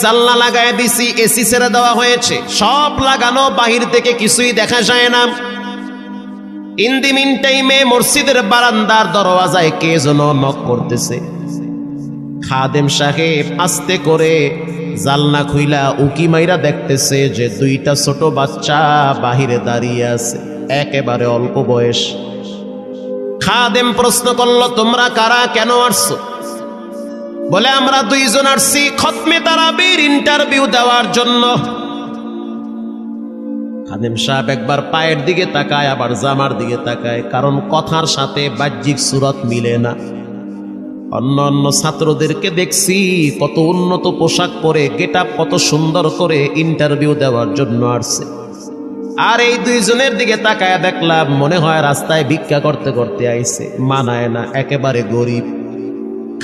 জানলা লাগায় দিছি, এসি ছেড়ে দেওয়া হয়েছে, সব লাগানো, বাহির থেকে কিছুই দেখা যায় না। ইন দি মিন টাইমে মসজিদের বারান্দার দরওয়াজায় কে যেন নক করতেছে। খাদেম সাহেব আস্তে করে জালনা খুইলা উকি মাইরা দেখতেছে যে দুইটা ছোট বাচ্চা বাহিরে দাঁড়িয়ে আছে, একেবারে অল্প বয়স। খাদেম প্রশ্ন করলো, তোমরা কারা, কেন আসছো? বলে, আমরা দুইজন আসছি খতমে তারাবির ইন্টারভিউ দেওয়ার জন্য। খাদেম সাহেব একবার পায়ের দিকে তাকায়, আবার জামার দিকে তাকায়, কারণ কথার সাথে বাহ্যিক সুরত মিলে না। অন্য অন্য ছাত্রদেরকে দেখছি কত উন্নত পোশাক পরে, গেটআপ কত সুন্দর করে ইন্টারভিউ দেওয়ার জন্য আসছে, আর এই দুইজনের দিকে তাকায় দেখলাম মনে হয় রাস্তায় ভিক্ষা করতে করতে আইছে, মানায় না, একেবারে গরিব।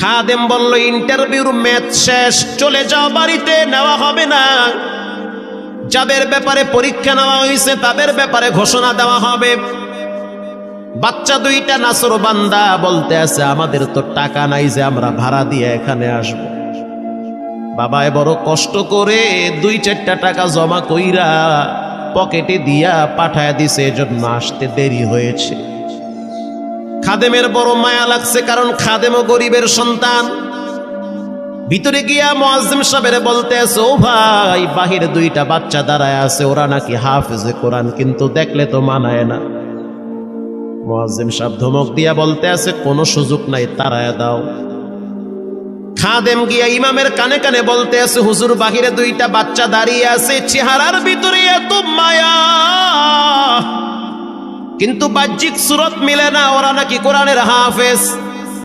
খাদেম বলল, ইন্টারভিউর ম্যাচ শেষ, চলে যাও বাড়িতে, নেওয়া হবে না। যাদের ব্যাপারে পরীক্ষা নেওয়া হয়েছে তাদের ব্যাপারে ঘোষণা দেওয়া হবে। বাচ্চা দুইটা নাসর বান্দা বলতে আছে, আমাদের তো টাকা নাই যে আমরা ভাড়া দিয়ে এখানে আসব। বাবায় বড় কষ্ট করে 2-4টা টাকা জমা কইরা পকেটে দিয়া পাঠায় দিছে, এজন্য আসতে দেরি হয়েছে। খাদেমের বড় মায়া লাগছে, কারণ খাদেমও গরিবের সন্তান। ভিতরে গিয়া মুয়াজ্জিম সাহেবের বলতে আছে, ও ভাই, বাহিরে দুইটা বাচ্চা দাঁড়ায় আছে, ওরা নাকি হাফেজে কোরআন, কিন্তু দেখলে তো মানায় না। মুয়াজ্জিম সাহেব ধমক দিয়া বলতে আছে, কোনো সুযোগ নাই, তাড়ায় দাও। খাদেম গিয়া ইমামের কানে কানে বলতে আছে, হুজুর, বাহিরে দুইটা বাচ্চা দাঁড়িয়ে আছে, চেহারার ভিতরে এত মায়া, কিন্তু বাহ্যিক সুরত মিলে না, ওরা নাকি কোরআনের হাফেজ।